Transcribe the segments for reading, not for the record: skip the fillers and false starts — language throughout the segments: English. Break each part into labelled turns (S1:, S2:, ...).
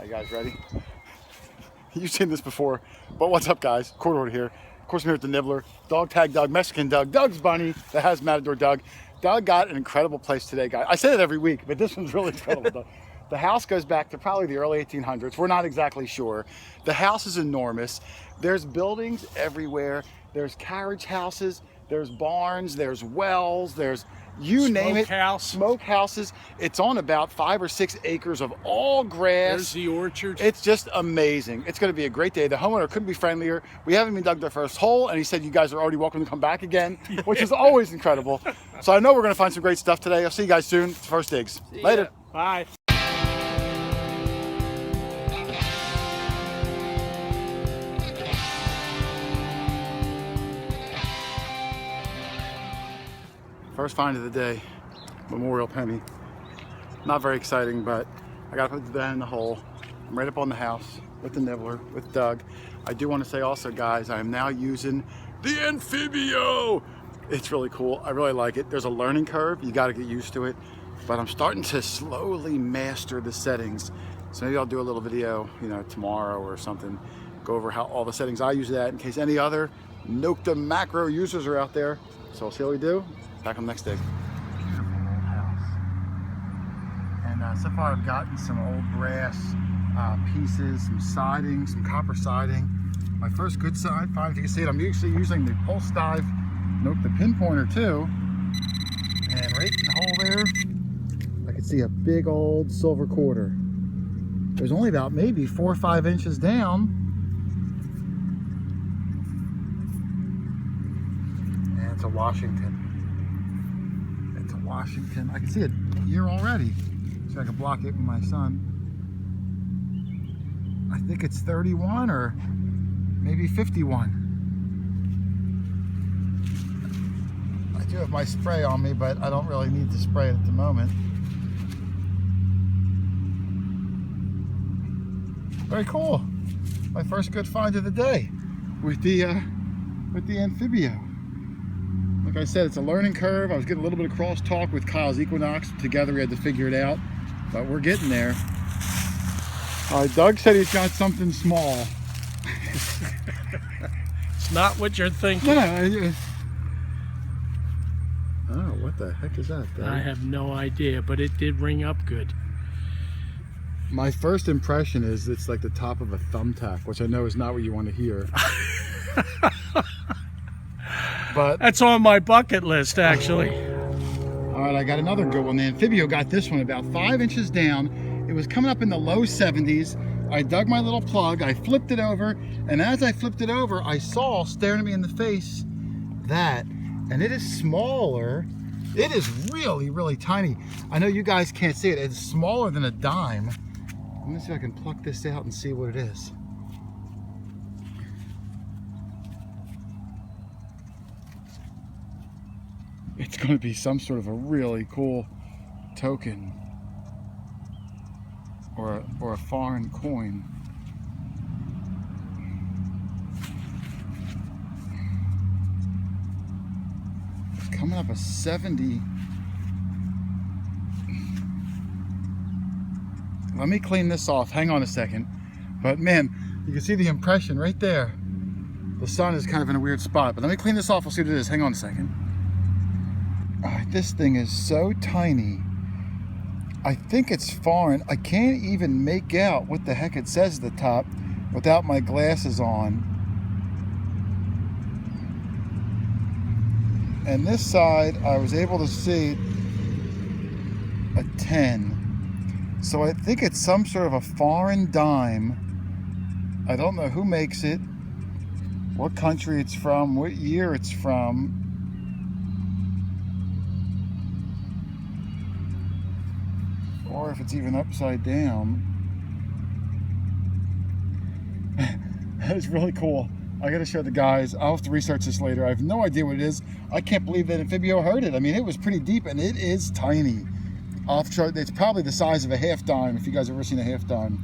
S1: Hey guys, ready? You've seen this before, but what's up guys? QuarterHoarder here. Of course I'm here at the Nibbler. Dog tag Doug, Mexican Doug, Doug's bunny that has Matador Doug. Doug got an incredible place today, guys. I say that every week, but this one's really incredible. The house goes back to probably the early 1800s. We're not exactly sure. The house is enormous. There's buildings everywhere. There's carriage houses, there's barns, there's wells, there's you name it. Smoke houses. It's on about 5 or 6 acres of all grass.
S2: There's the orchard.
S1: It's just amazing. It's going to be a great day. The homeowner couldn't be friendlier. We haven't even dug their first hole, and he said you guys are already welcome to come back again, which is always incredible. So I know we're going to find some great stuff today. I'll see you guys soon. First digs. Later.
S2: Bye.
S1: First find of the day, Memorial Penny. Not very exciting, but I gotta put that in the hole. I'm right up on the house with the Nibbler, with Doug. I do want to say also, guys, I am now using the Anfibio. It's really cool. I really like it. There's a learning curve. You got to get used to it, but I'm starting to slowly master the settings. So maybe I'll do a little video, tomorrow or something, go over how all the settings I use that in case any other Nokta Makro users are out there. So we'll see what we do. Back on the next dig. Beautiful old house. And so far I've gotten some old brass pieces, some siding, some copper siding. My first good side find, if you can see it, I'm usually using the pulse dive Nokta pinpointer too. And right in the hole there, I can see a big old silver quarter. There's only about maybe 4 or 5 inches down. And it's a Washington. Washington. I can see it here already. So I can block it with my son. I think it's 31 or maybe 51. I do have my spray on me, but I don't really need to spray it at the moment. Very cool. My first good find of the day with the Anfibio. Like I said, it's a learning curve. I was getting a little bit of crosstalk with Kyle's Equinox. Together we had to figure it out, but we're getting there. Doug said he's got something small.
S2: It's not what you're thinking.
S1: No. Oh, what the heck is that, Doug?
S2: I have no idea, but it did ring up good.
S1: My first impression is it's like the top of a thumbtack, which I know is not what you want to hear. But
S2: that's on my bucket list, actually.
S1: All right, I got another good one. The Anfibio got this one about 5 inches down. It was coming up in the low 70s. I dug my little plug, I flipped it over, and as I flipped it over, I saw staring at me in the face that, and it is smaller. It is really, really tiny. I know you guys can't see it. It's smaller than a dime. Let me see if I can pluck this out and see what it is. It's going to be some sort of a really cool token or a foreign coin. It's coming up a 70. Let me clean this off. Hang on a second. But man, you can see the impression right there. The sun is kind of in a weird spot. But let me clean this off. We'll see what it is. Hang on a second. This thing is so tiny. I think it's foreign. I can't even make out what the heck it says at the top without my glasses on. And this side, I was able to see a 10. So I think it's some sort of a foreign dime. I don't know who makes it, what country it's from, what year it's from. Or if it's even upside down. That is really cool. I gotta show the guys. I'll have to research this later. I have no idea what it is. I can't believe that Anfibio heard it. I mean, it was pretty deep and it is tiny. I'll have to show, it's probably the size of a half dime if you guys have ever seen a half dime.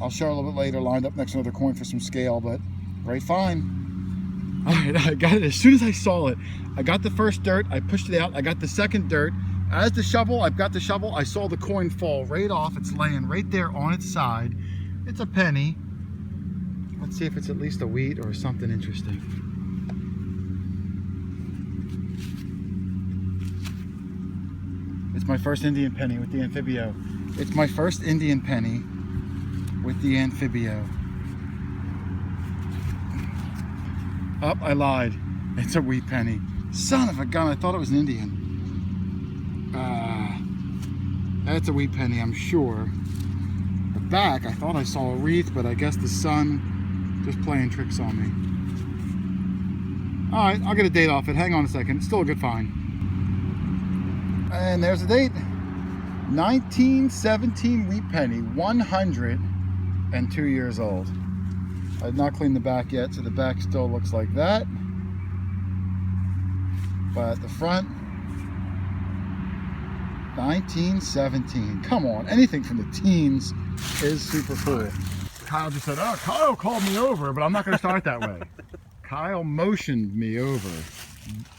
S1: I'll show a little bit later, lined up next to another coin for some scale, but great find. All right, I got it as soon as I saw it. I got the first dirt, I pushed it out, I got the second dirt. As the shovel, I've got the shovel, I saw the coin fall right off. It's laying right there on its side. It's a penny. Let's see if it's at least a wheat or something interesting. It's my first Indian penny with the Anfibio. It's my first Indian penny with the Anfibio. Oh, I lied. It's a wheat penny. Son of a gun, I thought it was an Indian. That's a wheat penny, I'm sure. The back, I thought I saw a wreath, but I guess the sun just playing tricks on me. All right, I'll get a date off it. Hang on a second. It's still a good find. And there's the date. 1917 wheat penny, 102 years old. I did not clean the back yet, so the back still looks like that. But the front, 1917. Come on, anything from the teens is super cool. Kyle just said, oh, Kyle called me over, but I'm not going to start that way. Kyle motioned me over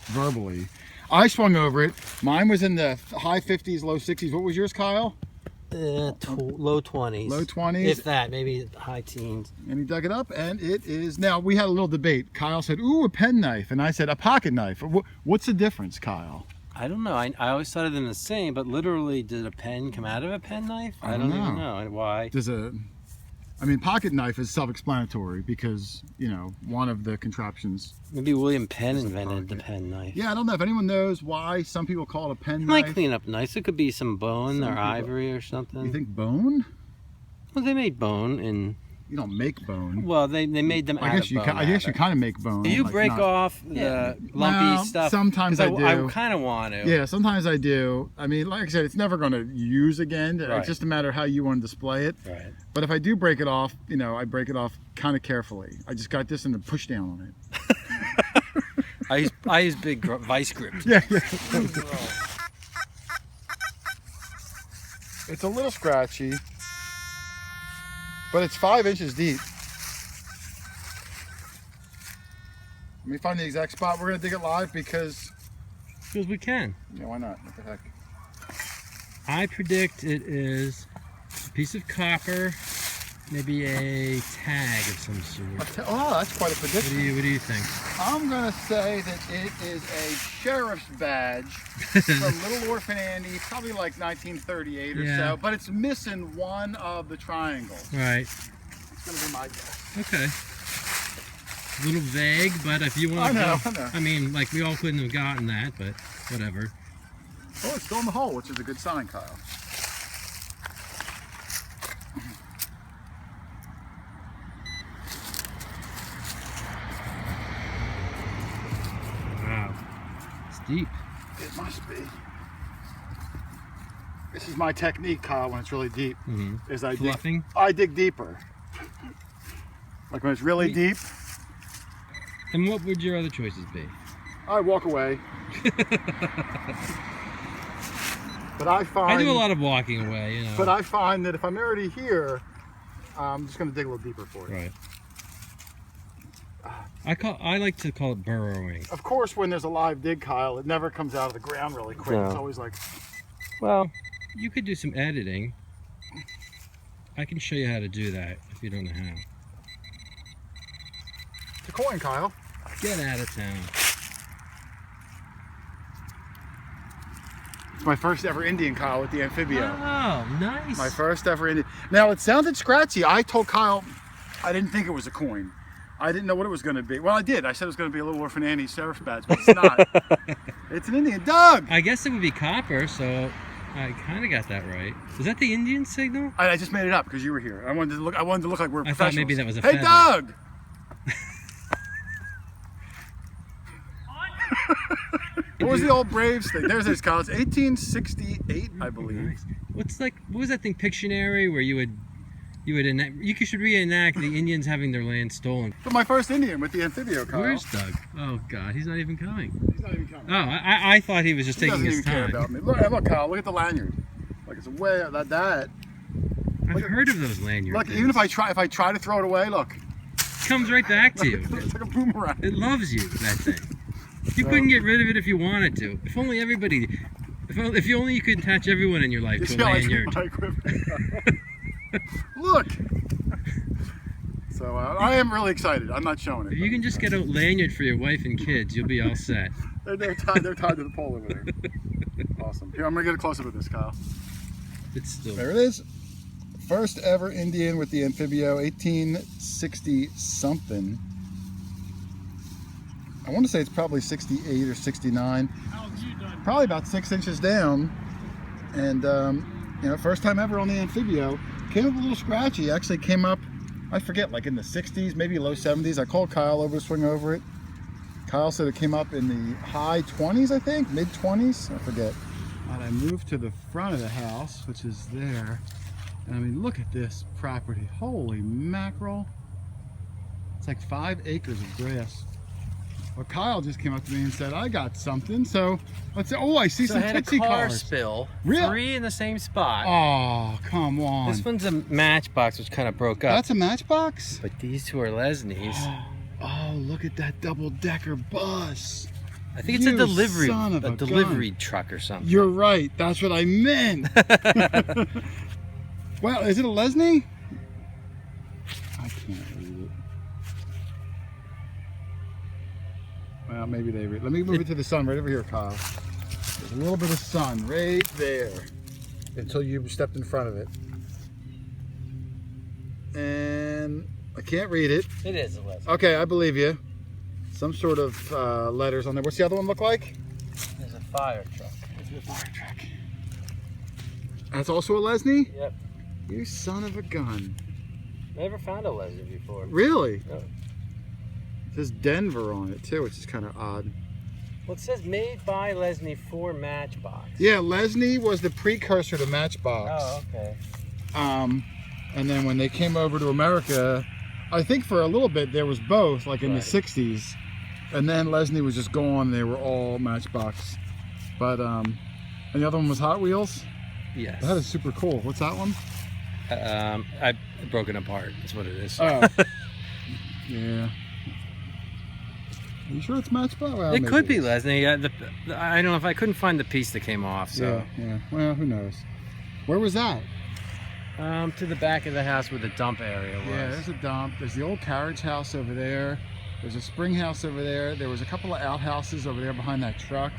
S1: verbally. I swung over it. Mine was in the high 50s, low 60s. What was yours, Kyle?
S3: Low 20s.
S1: Low 20s?
S3: If that, maybe high teens.
S1: And he dug it up, and it is... Now, we had a little debate. Kyle said, ooh, a penknife. And I said, a pocket knife. What's the difference, Kyle?
S3: I don't know. I always thought of them the same, but literally, did a pen come out of a penknife? I don't even know why.
S1: I mean, pocket knife is self-explanatory because, you know, one of the contraptions...
S3: Maybe William Penn invented the penknife.
S1: Yeah, I don't know if anyone knows why some people call it a penknife.
S3: It might clean up nice. It could be some bone or ivory or something.
S1: You think bone?
S3: Well, they made bone and...
S1: You don't make bone.
S3: Well, they made them out of bone.
S1: I guess you kind of make bone.
S3: Do you break off the lumpy stuff?
S1: Sometimes I do.
S3: I kind of want to.
S1: Yeah, sometimes I do. I mean, like I said, it's never going to use again. Right. It's just a matter of how you want to display it.
S3: Right.
S1: But if I do break it off, you know, I break it off kind of carefully. I just got this and a push down on it.
S3: I use big vice grips.
S1: Yeah. It's a little scratchy. But it's 5 inches deep. Let me find the exact spot. We're going to dig it live because
S3: we can.
S1: Yeah, why not? What the heck?
S3: I predict it is a piece of copper, maybe a tag of some sort.
S1: Oh, that's quite a prediction.
S3: What do you think?
S1: I'm going to say that it is a sheriff's badge from Little Orphan Annie, probably like 1938 or so, but it's missing one of the triangles.
S3: Right.
S1: It's going to be my guess.
S3: Okay. A little vague, but if you want to
S1: I know.
S3: I mean, like, we all couldn't have gotten that, but whatever.
S1: Oh, it's still in the hole, which is a good sign, Kyle.
S3: Wow. It's deep.
S1: It must be. This is my technique, Kyle, when it's really deep. Is I dig deeper. Like when it's really deep.
S3: And what would your other choices be?
S1: I walk away. But I find...
S3: I do a lot of walking away, you know.
S1: But I find that if I'm already here, I'm just going to dig a little deeper for it.
S3: Right. I like to call it burrowing.
S1: Of course, when there's a live dig, Kyle, it never comes out of the ground really quick. No. It's always like...
S3: Well, you could do some editing. I can show you how to do that if you don't know how.
S1: It's a coin, Kyle.
S3: Get out of town.
S1: It's my first ever Indian, Kyle, with the Anfibio.
S3: Oh, nice.
S1: My first ever Indian. Now, it sounded scratchy. I told Kyle I didn't think it was a coin. I didn't know what it was going to be. Well, I did. I said it was going to be a Little Orphan Annie sheriff's badge, but it's not. It's an Indian. Doug!
S3: I guess it would be copper, so I kind of got that right. Is that the Indian signal?
S1: I just made it up because you were here. I wanted to look like we're professionals.
S3: I thought maybe that was a
S1: feather. Hey, Doug! What was the old Braves thing? There's this, Kyle. It's 1868, I believe.
S3: Nice. What was that thing, Pictionary, where you should reenact the Indians having their land stolen.
S1: But my first Indian with the Anfibio, Kyle.
S3: Where's Doug? Oh God, he's not even coming.
S1: He's not even coming.
S3: Oh, I thought he was just taking his time.
S1: He doesn't even care about me. Look, Kyle. Look at the lanyard. Like it's way like that.
S3: I've heard of those lanyards.
S1: Look, even if I try to throw it away, look.
S3: It comes right back to you.
S1: It's like a boomerang.
S3: It loves you, that thing. You couldn't get rid of it if you wanted to. If only everybody. If you could attach everyone in your life to a lanyard.
S1: Look! So I am really excited. I'm not showing it.
S3: If you can just get a lanyard for your wife and kids, you'll be all set.
S1: They're tied to the pole over there. Awesome. Here, I'm gonna get a close up of this, Kyle.
S3: It's still
S1: There it is. First ever Indian with the Anfibio, 1860 something. I want to say it's probably 68 or 69. Probably about 6 inches down. And you know, first time ever on the Anfibio. Came up a little scratchy. Actually came up, I forget, like in the 60s, maybe low 70s. I called Kyle over to swing over it. Kyle said it came up in the high 20s, I think, mid 20s, I forget. And I moved to the front of the house, which is there. And I mean, look at this property. Holy mackerel. It's like 5 acres of grass. Well, Kyle just came up to me and said, I got something. So let's say, oh, I see some Tootsie
S3: car
S1: cars.
S3: spill.
S1: Really?
S3: 3 in the same spot.
S1: Oh, come on.
S3: This one's a matchbox, which kind of broke up.
S1: That's a matchbox?
S3: But these two are Lesnies.
S1: Oh, look at that double-decker bus.
S3: I think it's a delivery,
S1: son of a
S3: delivery
S1: gun.
S3: truck or something.
S1: You're right. That's what I meant. Well, is it a Lesnie? I can't read it. Well, maybe they read. Let me move it to the sun right over here, Kyle. There's a little bit of sun right there until you stepped in front of it. And I can't read it.
S3: It is a Lesnie.
S1: Okay, I believe you. Some sort of letters on there. What's the other one look like?
S3: There's a fire truck.
S1: There's a fire truck. That's also a Lesnie?
S3: Yep.
S1: You son of a gun.
S3: Never found a Lesnie before.
S1: Really?
S3: No.
S1: It says Denver on it too, which is kind of odd.
S3: Well, it says made by Lesnie for Matchbox.
S1: Yeah, Lesnie was the precursor to Matchbox.
S3: Oh, okay.
S1: And then when they came over to America, I think for a little bit there was both, like in the 60s. And then Lesnie was just gone, they were all Matchbox. But, and the other one was Hot Wheels?
S3: Yes.
S1: That is super cool. What's that one?
S3: I broken apart. That's what it is.
S1: Oh. Yeah. Are you sure it's Matchbox? Well,
S3: it
S1: maybe
S3: could be
S1: is.
S3: Lesnie. I don't know if I couldn't find the piece that came off. So.
S1: Yeah. Well, who knows? Where was that?
S3: To the back of the house where the dump area was.
S1: Yeah, there's a dump. There's the old carriage house over there. There's a spring house over there. There was a couple of outhouses over there behind that truck.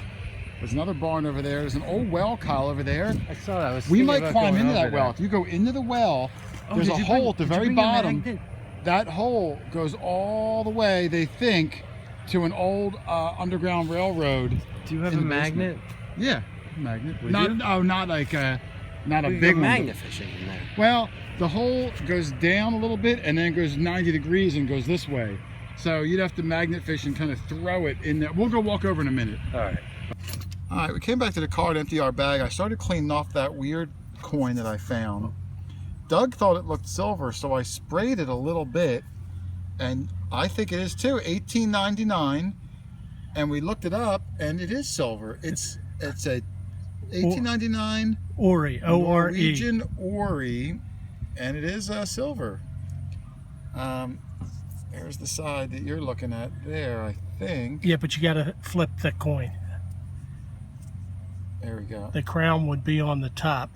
S1: There's another barn over there. There's an old well, Kyle, over there.
S3: I saw that.
S1: We might climb into that well. If you go into the well, there's a hole at the very bottom. That hole goes all the way, they think, to an old underground railroad.
S3: Do you have a magnet?
S1: Yeah, a magnet.
S3: Would
S1: Not,
S3: you?
S1: oh, not like not a
S3: We
S1: big
S3: go
S1: one.
S3: magnet fishing in there.
S1: Well, the hole goes down a little bit and then goes 90 degrees and goes this way. So you'd have to magnet fish and kind of throw it in there. We'll go walk over in a minute.
S3: All right.
S1: All right, we came back to the car to empty our bag. I started cleaning off that weird coin that I found. Doug thought it looked silver, so I sprayed it a little bit. And I think it is too, $18.99. And we looked it up and it is silver. It's a $18.99
S2: Ori, O-R-E.
S1: Norwegian Ori, and it is silver. There's the side that you're looking at there, I think.
S2: Yeah, but you got to flip the coin.
S1: There we go.
S2: The crown would be on the top.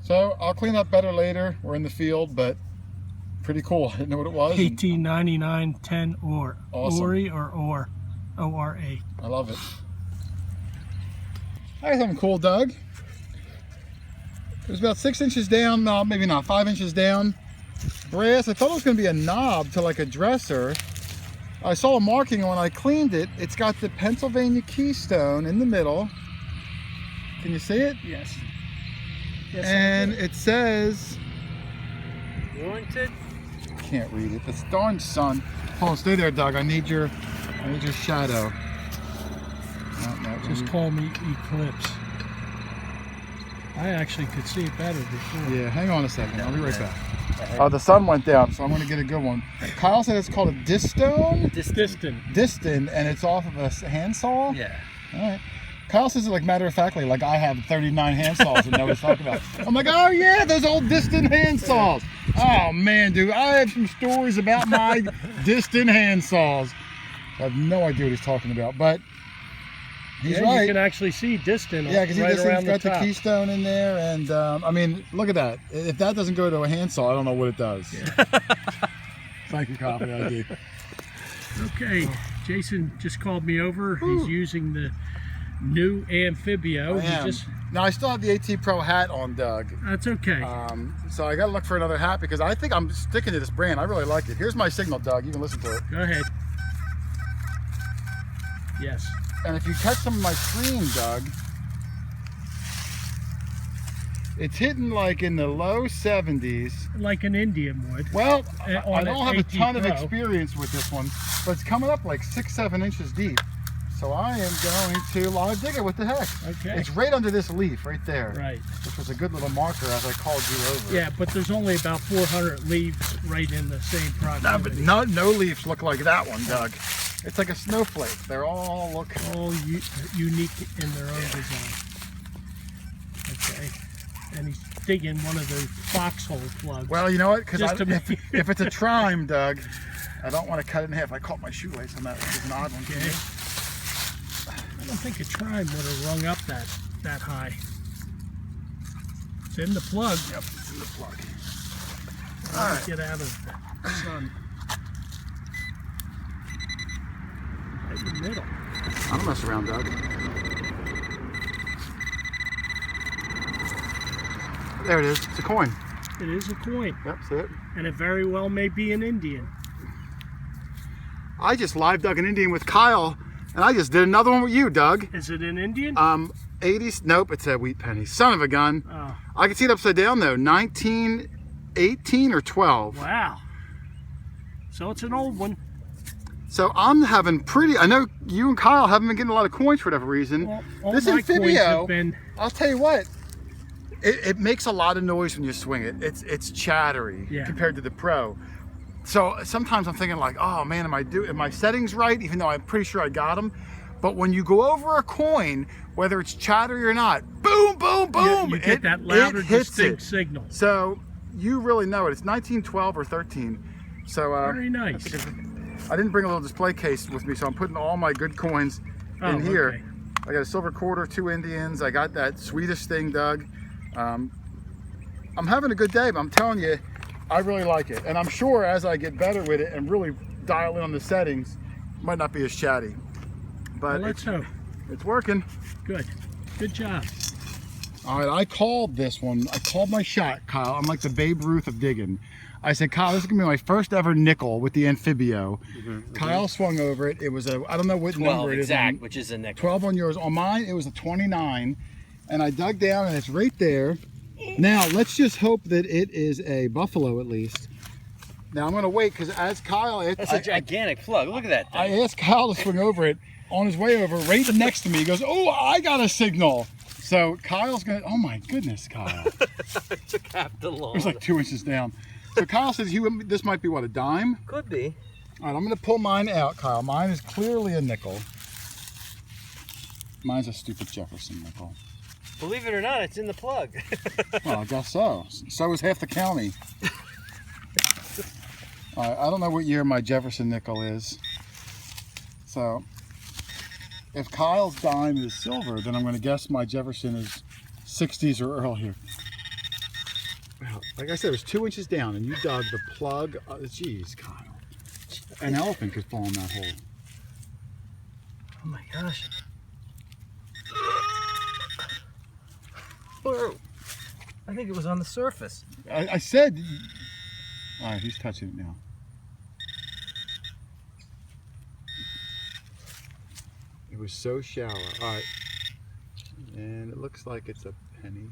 S1: So I'll clean up better later. We're in the field, but pretty cool. I didn't know what it was.
S2: 1899 10 or.
S1: Awesome.
S2: Ori or O-R-A.
S1: I love it. I got something cool, Doug. It was about 6 inches down, no, maybe not, 5 inches down. Brass. I thought it was going to be a knob to like a dresser. I saw a marking, and when I cleaned it, it's got the Pennsylvania keystone in the middle. Can you see it?
S2: Yes.
S1: And it says,
S3: Warranted?
S1: can't read it. This darn sun. Hold on, stay there, Doug. I need your shadow. No,
S2: Just call me Eclipse. I actually could see it better before.
S1: Yeah, hang on a second. I'll be right back. Oh, the sun went down, so I'm going to get a good one. Kyle said it's called a Distone? Diston, and it's off of a handsaw?
S3: Yeah.
S1: All right. Kyle says it like matter-of-factly, like I have 39 handsaws and know what he's talking about. I'm like, oh yeah, those old distant handsaws. Oh man, dude, I have some stories about my distant handsaws. I have no idea what he's talking about, but He's
S2: yeah,
S1: right.
S2: You can actually see distant.
S1: Yeah, because
S2: right around
S1: got
S2: the
S1: the
S2: top.
S1: keystone in there, and I mean, look at that. If that doesn't go to a handsaw, I don't know what it does.
S2: Yeah.
S1: Thank you, Coffee ID.
S2: Okay, Jason just called me over. He's using the new Anfibio.
S1: Now I still have the AT Pro hat on, Doug.
S2: That's okay.
S1: So I got to look for another hat because I think I'm sticking to this brand. I really like it. Here's my signal, Doug. You can listen to it.
S2: Go ahead. Yes.
S1: And if you catch some of my screen, Doug, it's hitting like in the low 70s.
S2: Like an Indian would.
S1: Well, I
S2: On
S1: don't
S2: an
S1: have a
S2: AT
S1: ton of
S2: Pro.
S1: experience with this one, but it's coming up like 6-7 inches deep. So I am going to live dig it. What the heck?
S2: Okay.
S1: It's right under this leaf right there.
S2: Right.
S1: Which was a good little marker as I called you over.
S2: Yeah, but there's only about 400 leaves right in the same
S1: No, but
S2: proximity.
S1: no leaves look like that one, Doug. It's like a snowflake. They're all
S2: All unique in their own design. Okay. And he's digging one of those foxhole plugs.
S1: Well, you know what? Because if it's a trime, Doug, I don't want to cut it in half. I caught my shoelace on that. It was an odd one.
S2: Okay. I don't think a trime would have rung up that high. It's in the plug.
S1: Yep, it's in the plug.
S2: All right. Get out of the sun. Right in the middle.
S1: I don't mess around, Doug. There it is. It's a coin.
S2: It is a coin.
S1: Yep, see it?
S2: And it very well may be an Indian.
S1: I just live dug an Indian with Kyle, and I just did another one with you, Doug.
S2: Is it an Indian?
S1: 80s. Nope, it's a wheat penny. Son of a gun.
S2: Oh.
S1: I can see it upside down though. 1918 or 12.
S2: Wow. So it's an old one.
S1: So I'm having I know you and Kyle haven't been getting a lot of coins for whatever reason.
S2: Well, all
S1: This
S2: my coins have
S1: Anfibio,
S2: been.
S1: I'll tell you what, it makes a lot of noise when you swing it. It's chattery compared to the Pro. So sometimes I'm thinking like, oh man, am my settings right? Even though I'm pretty sure I got them. But when you go over a coin, whether it's chattery or not, boom, boom, boom,
S2: You get that louder, distinct signal.
S1: So you really know it. It's 1912 or 13. So
S2: Very nice.
S1: I didn't bring a little display case with me, so I'm putting all my good coins in here.
S2: Okay.
S1: I got a silver quarter, 2 Indians. I got that Swedish thing, Doug. I'm having a good day, but I'm telling you, I really like it. And I'm sure as I get better with it and really dial in on the settings, it might not be as chatty. But
S2: Well, let's hope.
S1: it's working.
S2: Good. Good job.
S1: All right, I called this one. I called my shot, Kyle. I'm like the Babe Ruth of digging. I said, Kyle, this is gonna be my first ever nickel with the Anfibio. Kyle swung over it. It was a, I don't know what number it is.
S3: 12 exact, which is a nickel.
S1: 12 on yours. On mine, it was a 29. And I dug down and it's right there. Now, let's just hope that it is a buffalo at least. Now, I'm gonna wait because as Kyle...
S3: That's a gigantic plug. Look at that thing.
S1: I asked Kyle to swing over it. On his way over, right next to me, he goes, oh, I got a signal. So Kyle's gonna, oh my goodness, Kyle.
S3: It took half the lawn.
S1: It was like 2 inches down. So Kyle says this might be what, a dime?
S3: Could be.
S1: All right, I'm gonna pull mine out, Kyle. Mine is clearly a nickel. Mine's a stupid Jefferson nickel.
S3: Believe it or not, it's in the plug.
S1: Well, I guess so. So is half the county. All right, I don't know what year my Jefferson nickel is. So if Kyle's dime is silver, then I'm gonna guess my Jefferson is 60s or earlier. Well, like I said, it was 2 inches down and you dug the plug. Geez, Kyle. An elephant could fall in that hole.
S3: Oh my gosh. I think it was on the surface.
S1: I said, all right, he's touching it now. It was so shallow. All right, and it looks like it's a penny.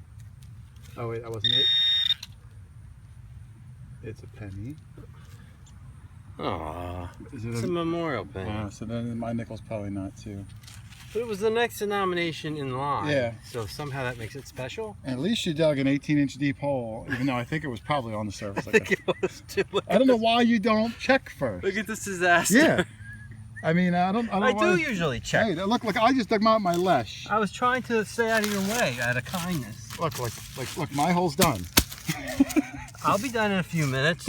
S1: Oh wait, that wasn't it. It's a penny.
S3: Aww.
S1: Is it
S3: It's a memorial penny.
S1: So then my nickel's probably not too.
S3: But it was the next denomination in line.
S1: Yeah.
S3: So somehow that makes it special.
S1: At least you dug an 18-inch deep hole, even though I think it was probably on the surface.
S3: I think it was too.
S1: I don't know why you don't check first.
S3: Look at this disaster.
S1: Yeah. I mean, I don't
S3: I
S1: wanna...
S3: do usually check.
S1: Hey, look, I just dug out my lesh.
S3: I was trying to stay out of your way out of kindness.
S1: Look, my hole's done.
S3: I'll be done in a few minutes.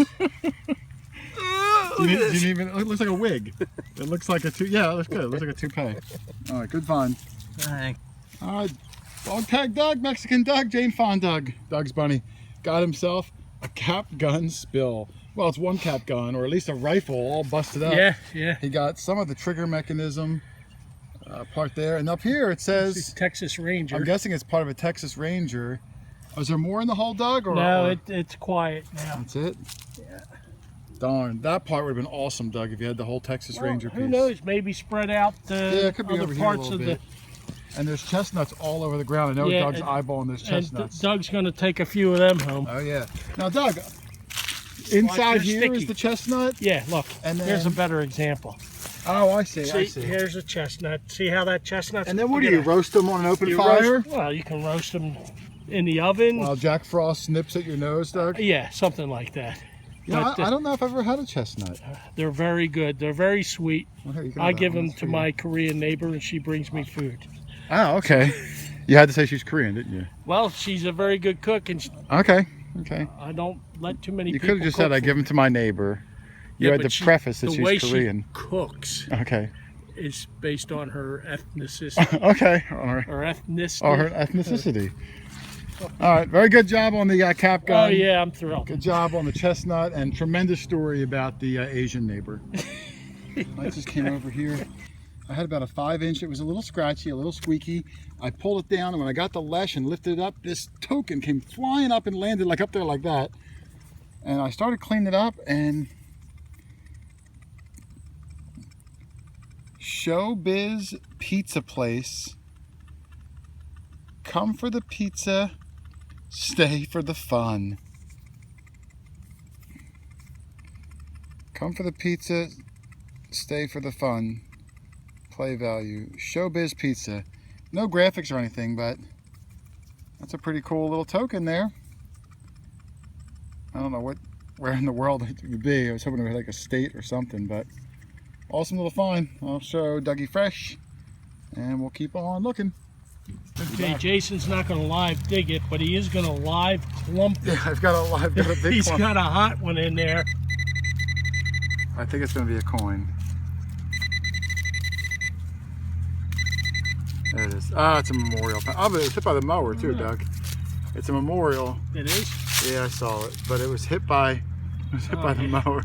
S1: You didn't even, it looks like a wig. It looks like a yeah, it looks good. It looks like a toupee. All right, good find.
S3: Thanks.
S1: Dog tag Doug, Mexican Doug, Jane Fawn Doug. Doug's bunny got himself a cap gun spill. Well, it's one cap gun, or at least a rifle all busted up.
S2: Yeah, yeah.
S1: He got some of the trigger mechanism part there, and up here it says
S2: Texas Ranger.
S1: I'm guessing it's part of a Texas Ranger. Is there more in the hole, Doug? Or,
S2: no, it's quiet now.
S1: That's it?
S2: Yeah.
S1: Darn, that part would have been awesome, Doug, if you had the whole Texas Ranger piece.
S2: Who knows? Maybe spread out
S1: yeah, it could be
S2: other
S1: over here
S2: parts
S1: a little
S2: of
S1: bit. And there's chestnuts all over the ground. I know Doug's eyeballing those chestnuts.
S2: And Doug's going to take a few of them home.
S1: Oh, yeah. Now, Doug, inside here
S2: sticky.
S1: is the chestnut?
S2: Yeah, look.
S1: And then,
S2: here's a better example.
S1: Oh, I see.
S2: See, here's a chestnut. See how that chestnut's...
S1: And then what do you, roast them on an open fire?
S2: Well, you can roast them in the oven.
S1: While Jack Frost snips at your nose, Doug?
S2: Yeah, something like that.
S1: Yeah, I don't know if I've ever had a chestnut.
S2: They're very good. They're very sweet.
S1: Well, here,
S2: I give them to my Korean neighbor, and she brings me food.
S1: Oh, okay. You had to say she's Korean, didn't you?
S2: Well, she's a very good cook, and
S1: okay.
S2: I don't let too many
S1: people. You
S2: people
S1: could have just said, I give them to my neighbor. You had to preface that she's Korean.
S2: The way she cooks
S1: okay.
S2: is based on her ethnicity.
S1: okay.
S2: Her ethnicity.
S1: Or her ethnicity. All right, very good job on the cap gun.
S2: Oh yeah, I'm thrilled.
S1: Good job on the chestnut, and tremendous story about the Asian neighbor. I just came over here. I had about a 5-inch. It was a little scratchy, a little squeaky. I pulled it down, and when I got the leash and lifted it up, this token came flying up and landed like up there like that. And I started cleaning it up, and Showbiz Pizza Place. Come for the pizza, stay for the fun. Come for the pizza, stay for the fun. Play value. Showbiz Pizza. No graphics or anything, but that's a pretty cool little token there. I don't know where in the world it would be. I was hoping it was like a state or something, but awesome little find. I'll show Dougie fresh, and we'll keep on looking.
S2: Okay, Jason's not going to live dig it, but he is going to live clump it.
S1: Yeah, I've got a big
S2: He's
S1: clump.
S2: got a hot one in there.
S1: I think it's going to be a coin. There it is. Ah, it's a memorial. Oh, but it was hit by the mower too, Doug. It's a memorial.
S2: It is?
S1: Yeah, I saw it, but it was hit by the mower.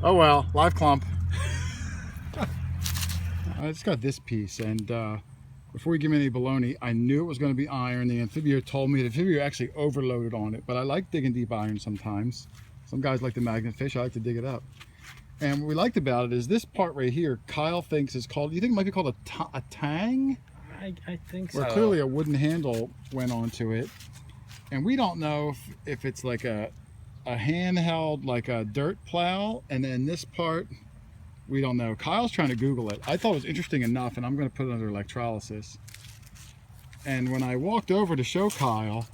S1: Oh well, live clump. I just got this piece, and before you give me any baloney, I knew it was going to be iron. The Anfibio told me the Anfibio actually overloaded on it, but I like digging deep iron sometimes. Some guys like the magnet fish. I like to dig it up. And what we liked about it is this part right here, Kyle thinks is called, you think it might be called a tang?
S2: I think so.
S1: Where clearly a wooden handle went onto it. And we don't know if it's like a handheld, like a dirt plow. And then this part, we don't know. Kyle's trying to Google it. I thought it was interesting enough, and I'm going to put it under electrolysis. And when I walked over to show Kyle,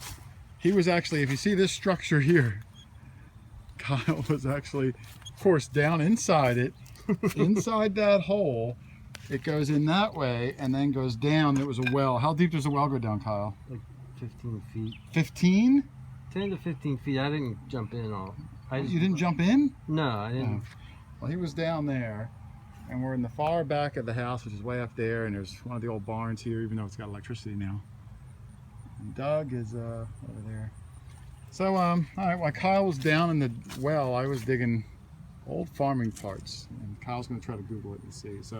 S1: he was actually, if you see this structure here, Kyle was actually, of course, down inside it, inside that hole. It goes in that way and then goes down. It was a well. How deep does the well go down, Kyle?
S3: Like 15 feet.
S1: 15?
S3: 10 to 15 feet. I didn't jump in all.
S1: You didn't jump in?
S3: No, I didn't.
S1: Oh. Well, he was down there, and we're in the far back of the house, which is way up there, and there's one of the old barns here, even though it's got electricity now. And Doug is over there. So, all right, while Kyle was down in the well, I was digging old farming parts, and Kyle's going to try to Google it and see. So,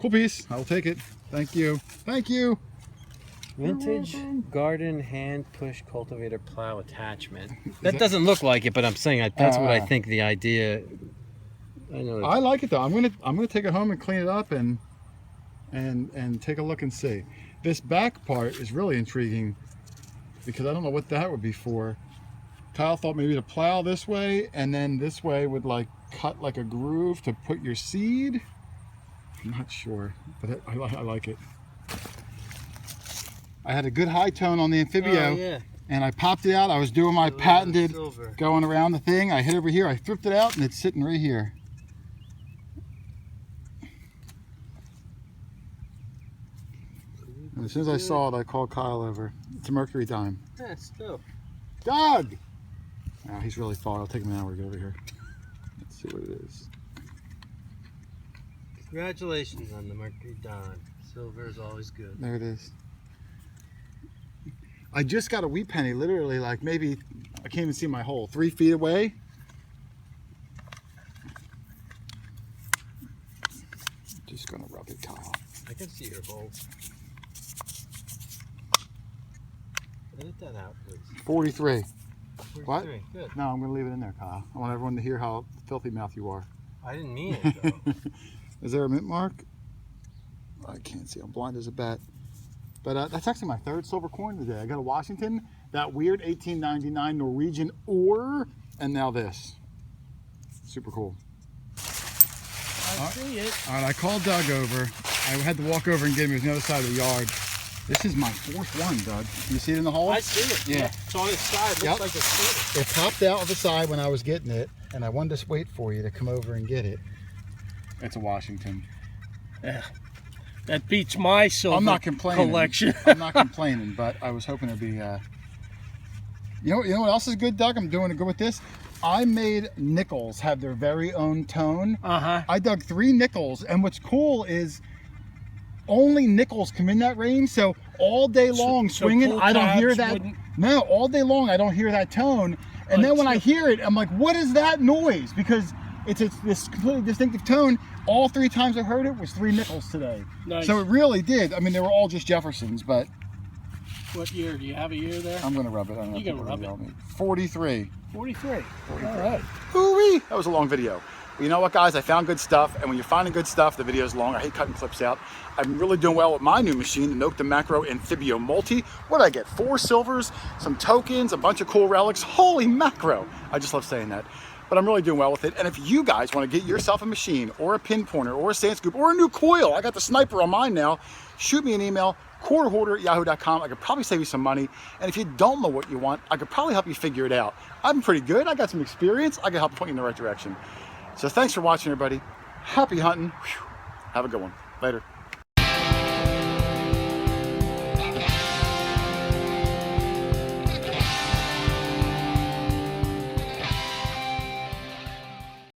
S1: cool piece. I'll take it. Thank you. Thank you.
S3: Vintage garden hand push cultivator plow attachment. That doesn't look like it, but I'm saying that's what I think the idea. I know.
S1: I like it though. I'm gonna take it home and clean it up and take a look and see. This back part is really intriguing because I don't know what that would be for. Kyle thought maybe to plow this way, and then this way would like cut like a groove to put your seed. I'm not sure, but I like it. I had a good high tone on the Anfibio, and I popped it out. I was doing my patented going around the thing. I hit over here, I flipped it out, and it's sitting right here. And as soon as I saw it, I called Kyle over. It's a mercury dime.
S3: Yeah, still.
S1: Doug! Oh, he's really far. It'll take him an hour to get over here. Let's see what it is.
S3: Congratulations on the mercury dime. Silver is always good.
S1: There it is. I just got a wheat penny, literally, like maybe, I can't even see my hole, 3 feet away. Just gonna rub it, Kyle.
S3: I can see your hole. Edit that out, please.
S1: 43.
S3: 43.
S1: What?
S3: Good.
S1: No, I'm gonna leave it in there, Kyle. I want everyone to hear how filthy mouth you are.
S3: I didn't mean it, though.
S1: Is there a mint mark? I can't see. I'm blind as a bat. But that's actually my 3rd silver coin today. I got a Washington, that weird 1899 Norwegian ore, and now this. Super cool.
S2: I see it.
S1: All right, I called Doug over. I had to walk over and get him. He was on the other side of the yard. This is my 4th one, Doug. You see it in the hole?
S2: I see it.
S1: Yeah.
S2: It's on its side. Looks like a silver.
S1: It popped out of the side when I was getting it, and I wanted to wait for you to come over and get it. It's a Washington.
S2: Yeah. That beats my silver
S1: I'm not complaining.
S2: collection.
S1: I'm not complaining, but I was hoping it'd be. You know what else is good, Doug? I'm doing good with this. I made nickels have their very own tone. I dug 3 nickels, and what's cool is only nickels come in that range. So all day long swinging, I don't hear that. No, all day long I don't hear that tone. And then when I hear it, I'm like, what is that noise? Because it's this completely distinctive tone. All 3 times I heard it was 3 nickels today.
S2: Nice.
S1: So it really did. I mean, they were all just Jeffersons, but.
S2: What year? Do you have a year there?
S1: I'm going to rub it. I don't know
S2: You can rub it.
S1: 43.
S2: 43. All right.
S1: Hoo-wee! That was a long video. But you know what, guys? I found good stuff, and when you're finding good stuff, the video's long. I hate cutting clips out. I'm really doing well with my new machine, the Nokta Makro Anfibio Multi. What did I get? 4 silvers, some tokens, a bunch of cool relics. Holy macro! I just love saying that. But I'm really doing well with it. And if you guys want to get yourself a machine, or a pin pointer, or a sand scoop, or a new coil, I got the sniper on mine now, shoot me an email, QuarterHoarder@yahoo.com. I could probably save you some money. And if you don't know what you want, I could probably help you figure it out. I'm pretty good. I got some experience. I can help point you in the right direction. So thanks for watching, everybody. Happy hunting. Whew. Have a good one. Later.